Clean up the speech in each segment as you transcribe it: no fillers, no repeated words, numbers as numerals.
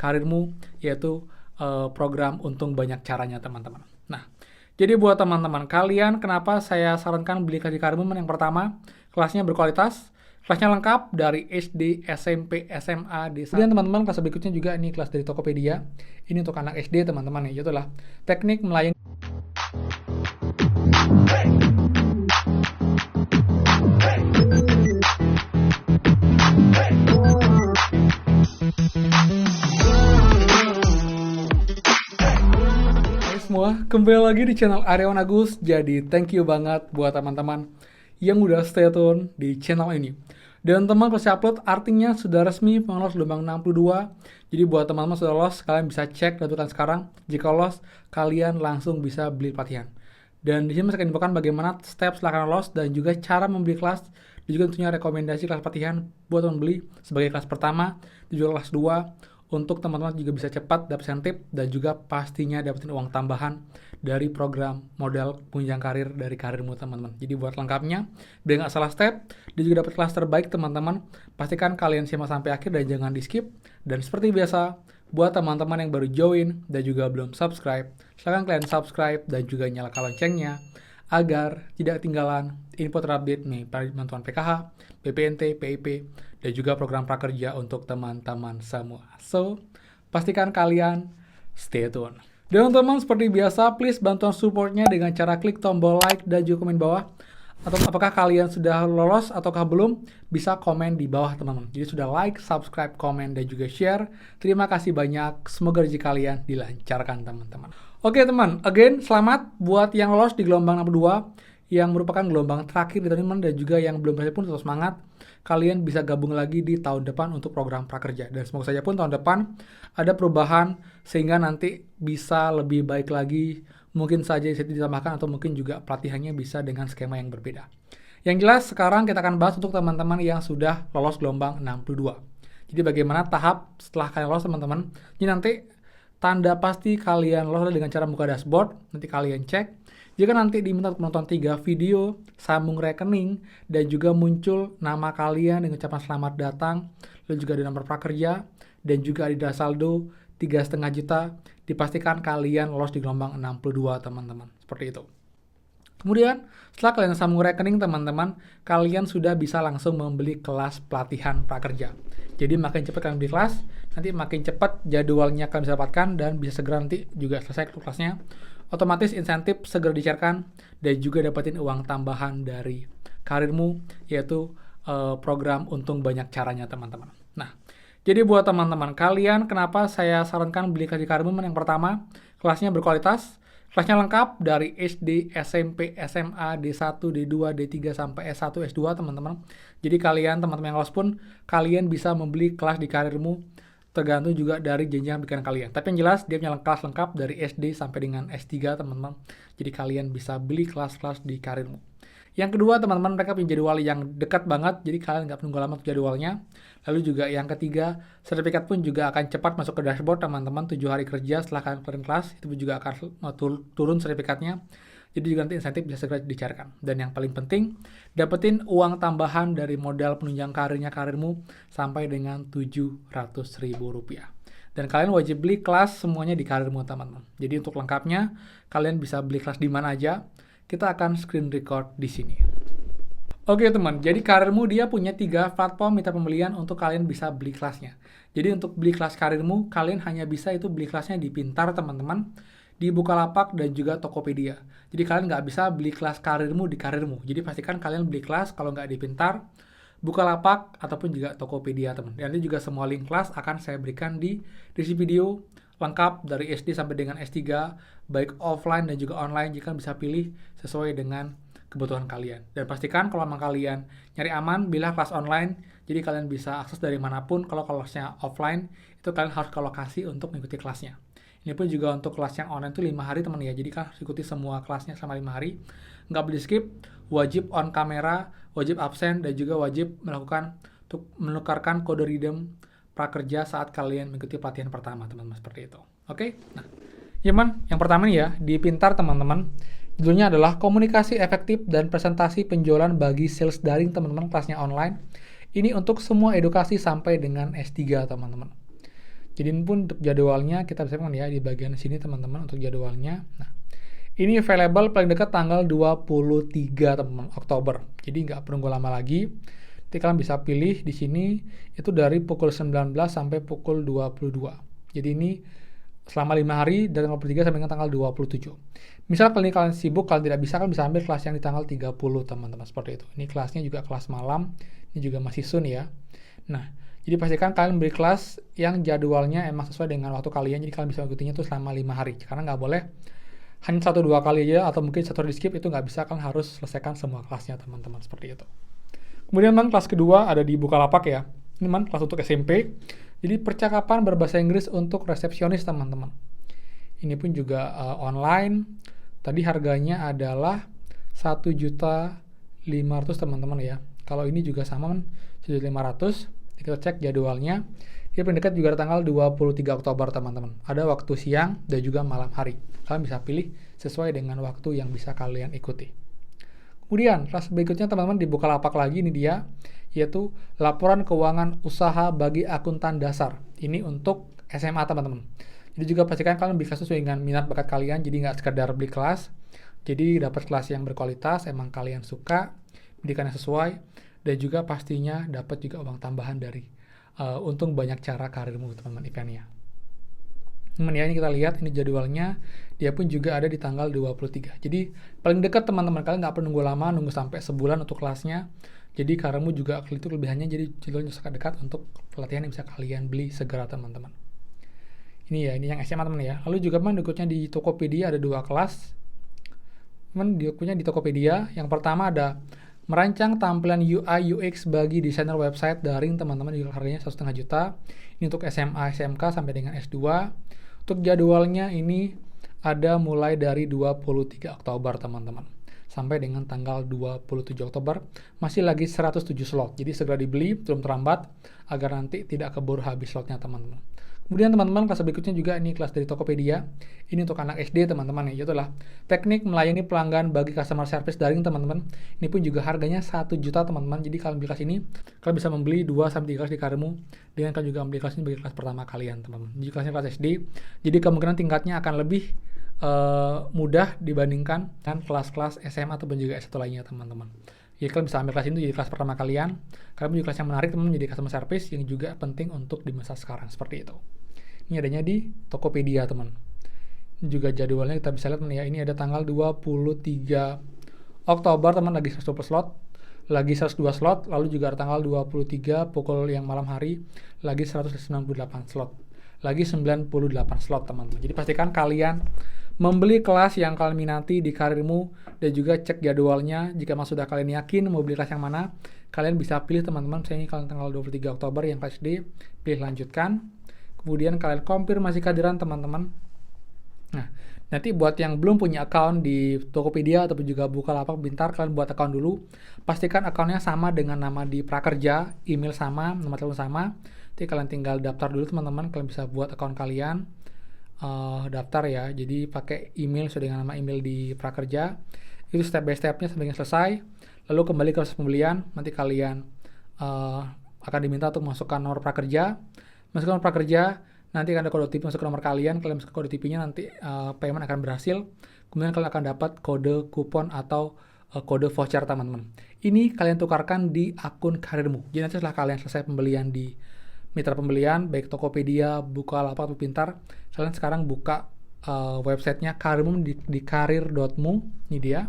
karirmu, yaitu program untung banyak caranya teman-teman. Nah, jadi buat teman-teman kalian, kenapa saya sarankan beli kelas di Karirmu? Yang pertama, kelasnya berkualitas, kelasnya lengkap dari SD, SMP, SMA, D1. Kemudian teman-teman, kelas berikutnya juga ini kelas dari Tokopedia. Ini untuk anak SD teman-teman ya, itulah teknik melayani. Semua, kembali lagi di channel Aryawan Agus. Jadi thank you banget buat teman-teman yang udah stay tune di channel ini. Dan teman pas upload artinya sudah resmi lolos gelombang 62. Jadi buat teman-teman sudah lolos, kalian bisa cek daftarkan sekarang. Jika lolos, kalian langsung bisa beli pelatihan. Dan di sini saya akan infokan bagaimana step setelah kalian lolos dan juga cara membeli kelas. Dan juga tentunya rekomendasi kelas pelatihan buat teman beli sebagai kelas pertama, dan juga kelas 2. Untuk teman-teman juga bisa cepat dapat insentif dan juga pastinya dapetin uang tambahan dari program modal penunjang karir dari Karirmu teman-teman. Jadi buat lengkapnya, biar nggak salah step, dan juga dapat kelas terbaik teman-teman, pastikan kalian simak sampai akhir dan jangan di skip. Dan seperti biasa, buat teman-teman yang baru join dan juga belum subscribe, silahkan kalian subscribe dan juga nyalakan loncengnya agar tidak ketinggalan info terupdate nih pada bantuan PKH, BPNT, PIP, dan juga program prakerja untuk teman-teman semua. So, pastikan kalian stay tune. Dan teman-teman, seperti biasa, please bantuan supportnya dengan cara klik tombol like dan juga komen bawah. Atau apakah kalian sudah lolos ataukah belum, bisa komen di bawah teman-teman. Jadi sudah like, subscribe, komen, dan juga share. Terima kasih banyak, semoga rezeki kalian dilancarkan teman-teman. Oke teman, again selamat buat yang lolos di gelombang 62 yang merupakan gelombang terakhir di teman-teman, dan juga yang belum berhasil pun tetap semangat. Kalian bisa gabung lagi di tahun depan untuk program prakerja. Dan semoga saja pun tahun depan ada perubahan sehingga nanti bisa lebih baik lagi. Mungkin saja bisa ditambahkan atau mungkin juga pelatihannya bisa dengan skema yang berbeda. Yang jelas sekarang kita akan bahas untuk teman-teman yang sudah lolos gelombang 62. Jadi bagaimana tahap setelah kalian lolos teman-teman. Jadi nanti tanda pasti kalian lolos dengan cara buka dashboard, nanti kalian cek. Jika nanti diminta untuk menonton 3 video, sambung rekening, dan juga muncul nama kalian dengan ucapan selamat datang, lalu juga ada nomor prakerja, dan juga ada saldo 3,5 juta, dipastikan kalian lolos di gelombang 62 teman-teman. Seperti itu. Kemudian, setelah kalian sambung rekening teman-teman, kalian sudah bisa langsung membeli kelas pelatihan prakerja. Jadi makin cepat kalian beli kelas, nanti makin cepat jadwalnya kalian bisa dapatkan dan bisa segera nanti juga selesai kelasnya. Otomatis insentif segera dicairkan dan juga dapetin uang tambahan dari Karirmu, yaitu program untung banyak caranya teman-teman. Nah, jadi buat teman-teman kalian, kenapa saya sarankan beli kelas di Karirmu? Yang pertama, kelasnya berkualitas, kelasnya lengkap dari SD, SMP, SMA, D1, D2, D3 sampai S1, S2 teman-teman. Jadi kalian teman-teman yang lolos pun kalian bisa membeli kelas di Karirmu, tergantung juga dari jenjang pendidikan kalian. Tapi yang jelas dia punya kelas lengkap dari SD sampai dengan S3 teman-teman. Jadi kalian bisa beli kelas-kelas di Karirmu. Yang kedua teman-teman, mereka punya jadwal yang dekat banget, jadi kalian nggak perlu lama untuk jadwalnya. Lalu juga yang ketiga, sertifikat pun juga akan cepat masuk ke dashboard teman-teman. 7 hari kerja setelah kalian keluarin kelas, itu juga akan turun sertifikatnya. Jadi juga nanti insentif bisa segera dicairkan. Dan yang paling penting, dapetin uang tambahan dari modal penunjang karirnya Karirmu sampai dengan Rp700.000. Dan kalian wajib beli kelas semuanya di Karirmu teman-teman. Jadi untuk lengkapnya, kalian bisa beli kelas di mana aja. Kita akan screen record di sini. Oke teman, jadi Karirmu dia punya 3 platform mitra pembelian untuk kalian bisa beli kelasnya. Jadi untuk beli kelas Karirmu, kalian hanya bisa itu beli kelasnya di Pintar teman-teman, di Bukalapak dan juga Tokopedia. Jadi kalian nggak bisa beli kelas Karirmu di Karirmu. Jadi pastikan kalian beli kelas kalau nggak di Pintar, Bukalapak ataupun juga Tokopedia teman. Dan nanti juga semua link kelas akan saya berikan di deskripsi video lengkap dari SD sampai dengan S3, baik offline dan juga online. Jika bisa pilih sesuai dengan kebutuhan kalian. Dan pastikan kalau memang kalian nyari aman, bila kelas online, jadi kalian bisa akses dari manapun. Kalau kelasnya offline, itu kalian harus ke lokasi untuk mengikuti kelasnya. Ini pun juga untuk kelas yang online itu 5 hari teman ya. Jadi kan harus ikuti semua kelasnya selama 5 hari. Nggak boleh skip, wajib on kamera, wajib absen, dan juga wajib melakukan untuk menukarkan kode redeem prakerja saat kalian mengikuti pelatihan pertama teman-teman, seperti itu. Oke? Nah, yang pertama nih ya, di Pintar teman-teman, judulnya adalah komunikasi efektif dan presentasi penjualan bagi sales daring teman-teman, kelasnya online. Ini untuk semua edukasi sampai dengan S3 teman-teman. Jadi ini pun untuk jadwalnya kita bisa lihat ya di bagian sini teman-teman untuk jadwalnya. Nah, ini available paling dekat tanggal 23 teman-teman Oktober. Jadi nggak perlu lama lagi. Jadi kalian bisa pilih di sini itu dari pukul 19 sampai pukul 22. Jadi ini selama 5 hari dari tanggal 23 sampai dengan tanggal 27. Misal kalian sibuk, kalian tidak bisa, kalian bisa ambil kelas yang di tanggal 30 teman-teman seperti itu. Ini kelasnya juga kelas malam, ini juga masih soon ya. Nah, jadi pastikan kalian beri kelas yang jadwalnya emang sesuai dengan waktu kalian, jadi kalian bisa mengikutinya tuh selama 5 hari. Karena nggak boleh hanya 1-2 kali aja, atau mungkin satu di skip, itu nggak bisa, kalian harus selesaikan semua kelasnya teman-teman, seperti itu. Kemudian teman, kelas kedua ada di Bukalapak ya. Ini teman, kelas untuk SMP. Jadi percakapan berbahasa Inggris untuk resepsionis teman-teman. Ini pun juga online. Tadi harganya adalah 1.500.000 teman-teman ya. Kalau ini juga sama 1.500.000. Kita cek jadwalnya. Dia paling dekat juga ada tanggal 23 Oktober teman-teman. Ada waktu siang dan juga malam hari. Kalian bisa pilih sesuai dengan waktu yang bisa kalian ikuti. Kemudian kelas berikutnya teman-teman di Bukalapak lagi, ini dia, yaitu laporan keuangan usaha bagi akuntan dasar. Ini untuk SMA teman-teman. Jadi juga pastikan kalian beli kelas sesuai dengan minat bakat kalian, jadi nggak sekedar beli kelas. Jadi dapat kelas yang berkualitas, emang kalian suka, pendidikannya sesuai, dan juga pastinya dapat juga uang tambahan dari untung banyak cara karirmu teman-teman eventnya. Teman ya, ini kita lihat ini jadwalnya, dia pun juga ada di tanggal 23. Jadi paling dekat teman-teman, kalian nggak perlu nunggu lama, nunggu sampai sebulan untuk kelasnya. Jadi karirmu juga itu kelebihannya, jadi jadwalnya sangat dekat untuk pelatihan yang bisa kalian beli segera teman-teman. Ini ya, ini yang SMA teman ya. Lalu juga teman berikutnya di Tokopedia ada 2 kelas. Teman berikutnya di Tokopedia, yang pertama ada merancang tampilan UI UX bagi desainer website daring teman-teman, juga harganya 1,5 juta. Ini untuk SMA, SMK sampai dengan S2. Untuk jadwalnya ini ada mulai dari 23 Oktober teman-teman sampai dengan tanggal 27 Oktober. Masih lagi 107 slot. Jadi segera dibeli, belum terlambat agar nanti tidak keburu habis slotnya teman-teman. Kemudian teman-teman kelas berikutnya juga ini kelas dari Tokopedia. Ini untuk anak SD teman-teman ya, itulah teknik melayani pelanggan bagi customer service daring teman-teman. Ini pun juga harganya 1 juta teman-teman. Jadi kalau beli kelas ini kalian bisa membeli 2-3 kelas di karirmu, dengan kalian juga membeli kelas ini bagi kelas pertama kalian teman-teman. Jadi kelasnya kelas SD, jadi kemungkinan tingkatnya akan lebih mudah dibandingkan dengan kelas-kelas SMA ataupun juga S1 lainnya teman-teman. Jadi kalian bisa ambil kelas ini jadi kelas pertama kalian. Kalian punya kelas yang menarik teman-teman, jadi customer service yang juga penting untuk di masa sekarang seperti itu. Ini adanya di Tokopedia teman. Ini juga jadwalnya kita bisa lihat teman ya. Ini ada tanggal 23 Oktober teman, lagi 120 slot, lagi 102 slot, lalu juga ada tanggal 23 pukul yang malam hari lagi 198 slot. Lagi 98 slot teman-teman. Jadi pastikan kalian membeli kelas yang kalian minati di karirmu dan juga cek jadwalnya. Jika memang sudah kalian yakin mau beli kelas yang mana, kalian bisa pilih teman-teman. Misalnya ini kalian tanggal 23 Oktober yang kelas D, pilih lanjutkan. Kemudian kalian konfirmasi kehadiran teman-teman. Nah, nanti buat yang belum punya account di Tokopedia ataupun juga Bukalapak Pintar, kalian buat account dulu. Pastikan accountnya sama dengan nama di Prakerja, email sama, nomor telepon sama. Nanti kalian tinggal daftar dulu teman-teman. Kalian bisa buat account kalian, daftar ya. Jadi pakai email sesuai dengan nama email di Prakerja. Itu step by stepnya sampai selesai. Lalu kembali ke proses pembelian. Nanti kalian akan diminta untuk masukkan nomor Prakerja. Masukkan nomor prakerja, nanti akan ada kode OTP, masuk ke nomor kalian masuk kode OTP-nya, nanti payment akan berhasil. Kemudian kalian akan dapat kode kupon atau kode voucher teman-teman. Ini kalian tukarkan di akun karirmu. Jadi nanti setelah kalian selesai pembelian di mitra pembelian, baik Tokopedia, Bukalapak atau Pintar, kalian sekarang buka websitenya karirmu di karir.mu, ini dia.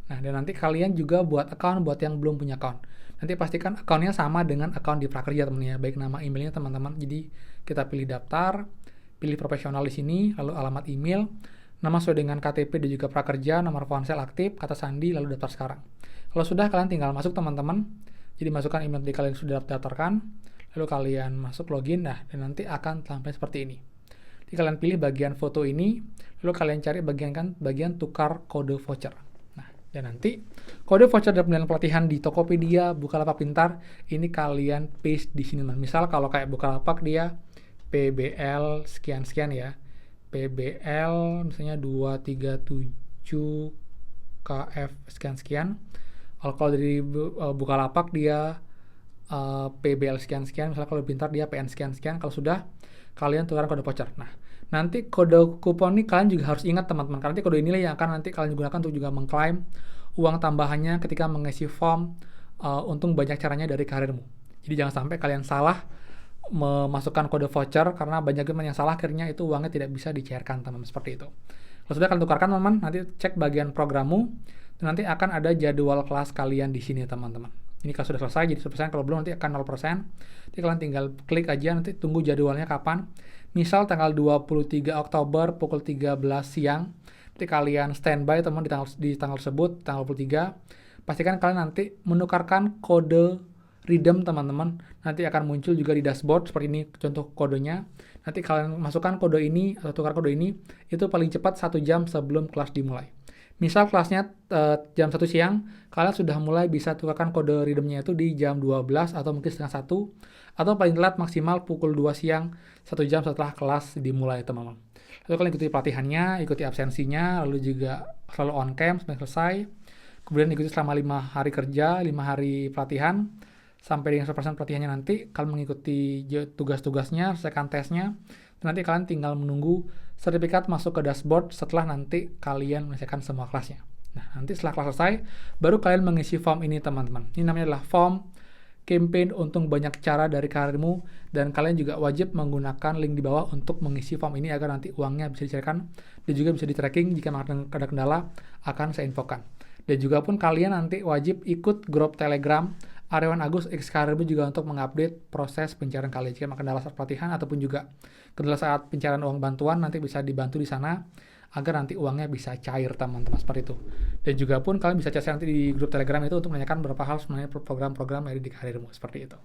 Nah, dan nanti kalian juga buat account buat yang belum punya account. Nanti pastikan accountnya sama dengan account di Prakerja teman-teman ya, baik nama emailnya teman-teman. Jadi kita pilih daftar, pilih profesional di sini, lalu alamat email, nama sesuai dengan KTP dan juga Prakerja, nomor ponsel aktif, kata sandi, lalu daftar sekarang. Kalau sudah, kalian tinggal masuk teman-teman. Jadi masukkan email yang kalian sudah daftarkan, lalu kalian masuk login, nah dan nanti akan sampai seperti ini. Jadi kalian pilih bagian foto ini, lalu kalian cari bagian tukar kode voucher. Dan nanti kode voucher dari pembelian pelatihan di Tokopedia, Bukalapak Pintar, ini kalian paste di sini. Misal kalau kayak Bukalapak dia PBL sekian-sekian ya. PBL misalnya 237 KF sekian-sekian. Kalau dari Bukalapak dia PBL sekian-sekian, misalnya kalau pintar dia PN sekian-sekian, kalau sudah kalian tukarkan kode voucher. Nah, nanti kode kupon ini kalian juga harus ingat teman-teman, karena nanti kode inilah yang akan nanti kalian gunakan untuk juga mengklaim uang tambahannya ketika mengisi form untung banyak caranya dari karirmu. Jadi jangan sampai kalian salah memasukkan kode voucher, karena banyak teman yang salah akhirnya itu uangnya tidak bisa dicairkan teman-teman, seperti itu. Kalau sudah kalian tukarkan teman-teman, nanti cek bagian programmu, dan nanti akan ada jadwal kelas kalian di sini teman-teman. Ini kalau sudah selesai jadi 100%, kalau belum nanti akan 0%. Jadi kalian tinggal klik aja, nanti tunggu jadwalnya kapan. Misal tanggal 23 Oktober pukul 13 siang. Nanti kalian standby teman di tanggal tersebut, tanggal 23. Pastikan kalian nanti menukarkan kode redeem teman-teman. Nanti akan muncul juga di dashboard seperti ini contoh kodenya. Nanti kalian masukkan kode ini atau tukar kode ini itu paling cepat 1 jam sebelum kelas dimulai. Misal kelasnya jam 1 siang, kalian sudah mulai bisa tukarkan kode redeemnya itu di jam 12 atau mungkin setengah 1, atau paling telat maksimal pukul 2 siang, 1 jam setelah kelas dimulai teman-teman. Lalu kalian ikuti pelatihannya, ikuti absensinya, lalu juga selalu on cam sampai selesai. Kemudian ikuti selama 5 hari kerja, 5 hari pelatihan, sampai dengan 100% pelatihannya nanti, kalian mengikuti tugas-tugasnya, selesaikan tesnya, dan nanti kalian tinggal menunggu sertifikat masuk ke dashboard setelah nanti kalian menyelesaikan semua kelasnya. Nah, nanti setelah kelas selesai, baru kalian mengisi form ini teman-teman. Ini namanya adalah form campaign untung banyak cara dari karirmu, dan kalian juga wajib menggunakan link di bawah untuk mengisi form ini agar nanti uangnya bisa dicairkan dan juga bisa di-tracking. Jika ada kendala akan saya infokan. Dan juga pun kalian nanti wajib ikut grup Telegram Aryawan Agus X Karirmu juga untuk mengupdate proses pencairan kalian. Jika ada kendala saat pelatihan ataupun juga kendala saat pencairan uang bantuan, nanti bisa dibantu di sana agar nanti uangnya bisa cair teman-teman, seperti itu. Dan juga pun kalian bisa chat nanti di grup Telegram itu untuk menanyakan beberapa hal sebenarnya program-program dari di karirmu, seperti itu.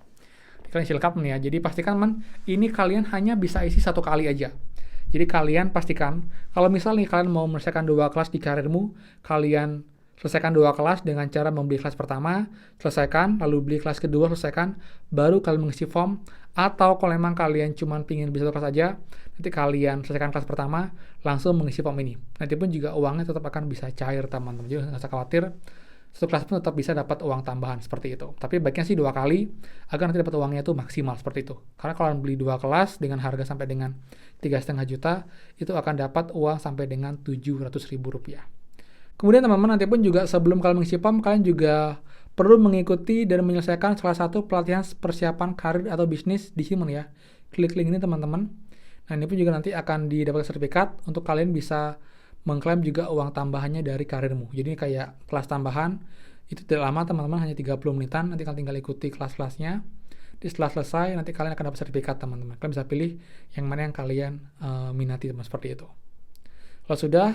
Kalian silkap nih ya. Jadi pastikan ini kalian hanya bisa isi 1 kali aja. Jadi kalian pastikan kalau misalnya kalian mau menyelesaikan 2 kelas di karirmu, kalian selesaikan 2 kelas dengan cara membeli kelas pertama, selesaikan, lalu beli kelas kedua, selesaikan, baru kalian mengisi form. Atau kalau memang kalian cuma pingin beli 1 kelas aja, nanti kalian selesaikan kelas pertama, langsung mengisi form ini. Nanti pun juga uangnya tetap akan bisa cair teman-teman, jadi nggak usah khawatir, 1 kelas pun tetap bisa dapat uang tambahan, seperti itu. Tapi baiknya sih 2 kali, agar nanti dapat uangnya itu maksimal, seperti itu. Karena kalau beli 2 kelas dengan harga sampai dengan 3,5 juta, itu akan dapat uang sampai dengan Rp700.000. Kemudian teman-teman nanti pun juga sebelum kalian mengisi form, kalian juga perlu mengikuti dan menyelesaikan salah satu pelatihan persiapan karir atau bisnis di sini ya. Klik link ini teman-teman. Nah ini pun juga nanti akan didapatkan sertifikat untuk kalian bisa mengklaim juga uang tambahannya dari karirmu. Jadi kayak kelas tambahan itu tidak lama teman-teman, hanya 30 menitan. Nanti kalian tinggal ikuti kelas-kelasnya. Setelah selesai nanti kalian akan dapat sertifikat teman-teman. Kalian bisa pilih yang mana yang kalian minati teman, seperti itu. Kalau sudah,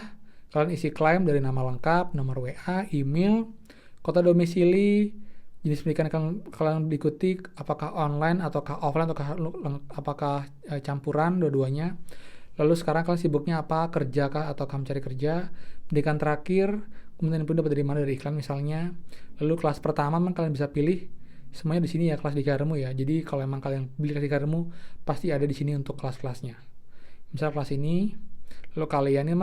kalian isi klaim dari nama lengkap, nomor WA, email, kota domisili, jenis pendidikan yang kalian diikuti, apakah online ataukah offline apakah campuran dua-duanya. Lalu sekarang kalian sibuknya apa, kerja kah atau kamu cari kerja, pendidikan terakhir, kemudian pun dapat dari mana, dari iklan misalnya. Lalu kelas pertama kalian bisa pilih semuanya di sini ya, kelas di karirmu ya. Jadi kalau emang kalian beli kelas di karirmu, pasti ada di sini untuk kelas-kelasnya. Misal kelas ini, lalu kalian ini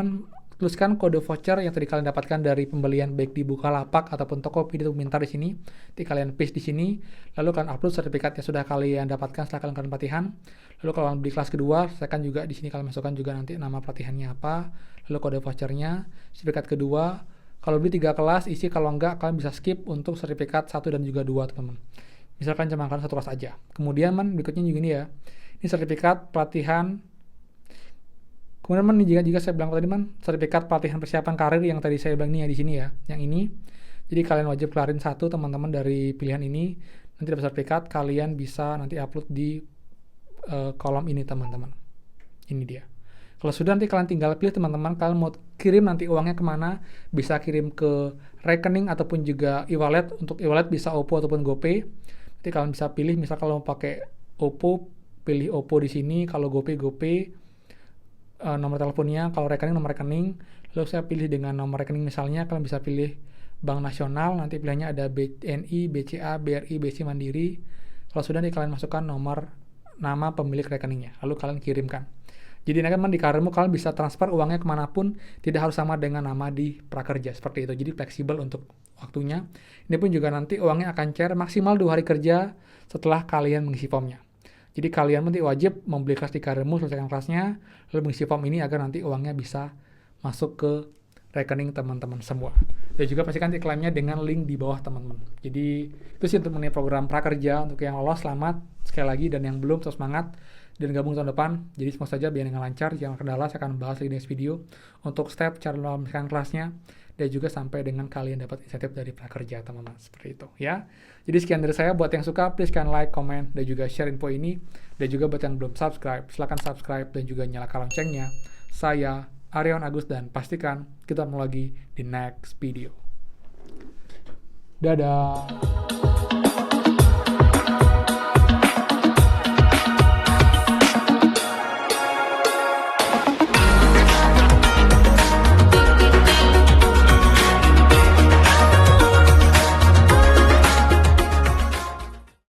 tuliskan kode voucher yang tadi kalian dapatkan dari pembelian baik di Bukalapak ataupun Tokopedia atau Mintar di sini. Nanti kalian paste di sini, lalu kalian upload sertifikat yang sudah kalian dapatkan setelah kalian pelatihan. Lalu kalau kalian beli kelas kedua, saya kan juga di sini kalian masukkan juga nanti nama pelatihannya apa, lalu kode vouchernya, sertifikat kedua. Kalau beli 3 kelas, isi, kalau enggak kalian bisa skip untuk sertifikat 1 dan juga 2 teman-teman. Misalkan cuma kalian 1 kelas aja. Kemudian berikutnya juga ini ya. Ini sertifikat pelatihan. Kemudian jika saya bilang tadi sertifikat pelatihan persiapan karir yang tadi saya bilang ini ya, di sini ya, yang ini. Jadi kalian wajib kelarin 1 teman-teman dari pilihan ini. Nanti dapat sertifikat, kalian bisa nanti upload di kolom ini teman-teman. Ini dia. Kalau sudah nanti kalian tinggal pilih teman-teman, kalian mau kirim nanti uangnya kemana, bisa kirim ke rekening ataupun juga e-wallet. Untuk e-wallet bisa OPPO ataupun GoPay. Nanti kalian bisa pilih, misal kalau mau pakai OPPO, pilih OPPO di sini, kalau GoPay. Nomor teleponnya, kalau rekening nomor rekening, lalu saya pilih dengan nomor rekening misalnya, kalian bisa pilih Bank Nasional, nanti pilihannya ada BNI, BCA, BRI, BC Mandiri. Kalau sudah nih kalian masukkan nama pemilik rekeningnya, lalu kalian kirimkan. Jadi nanti di karirmu kalian bisa transfer uangnya kemanapun, tidak harus sama dengan nama di prakerja, seperti itu. Jadi fleksibel untuk waktunya. Ini pun juga nanti uangnya akan cair maksimal 2 hari kerja setelah kalian mengisi formnya. Jadi kalian nanti wajib membeli kelas di karirmu, selesaikan kelasnya, lalu mengisi form ini agar nanti uangnya bisa masuk ke rekening teman-teman semua. Dan juga pastikan iklannya dengan link di bawah teman-teman. Jadi itu sih untuk mengenai program prakerja. Untuk yang lolos, selamat sekali lagi, dan yang belum, terus semangat dan gabung tahun depan. Jadi semoga saja biar dengan lancar, jangan kendala, saya akan bahas di next video untuk step cara melakukan kelasnya, dan juga sampai dengan kalian dapat insentif dari prakerja, teman-teman, seperti itu ya. Jadi sekian dari saya. Buat yang suka, please kan like, comment, dan juga share info ini. Dan juga buat yang belum subscribe, silahkan subscribe dan juga nyalakan loncengnya. Saya Aryawan Agus, dan pastikan kita ketemu lagi di next video. Dadah.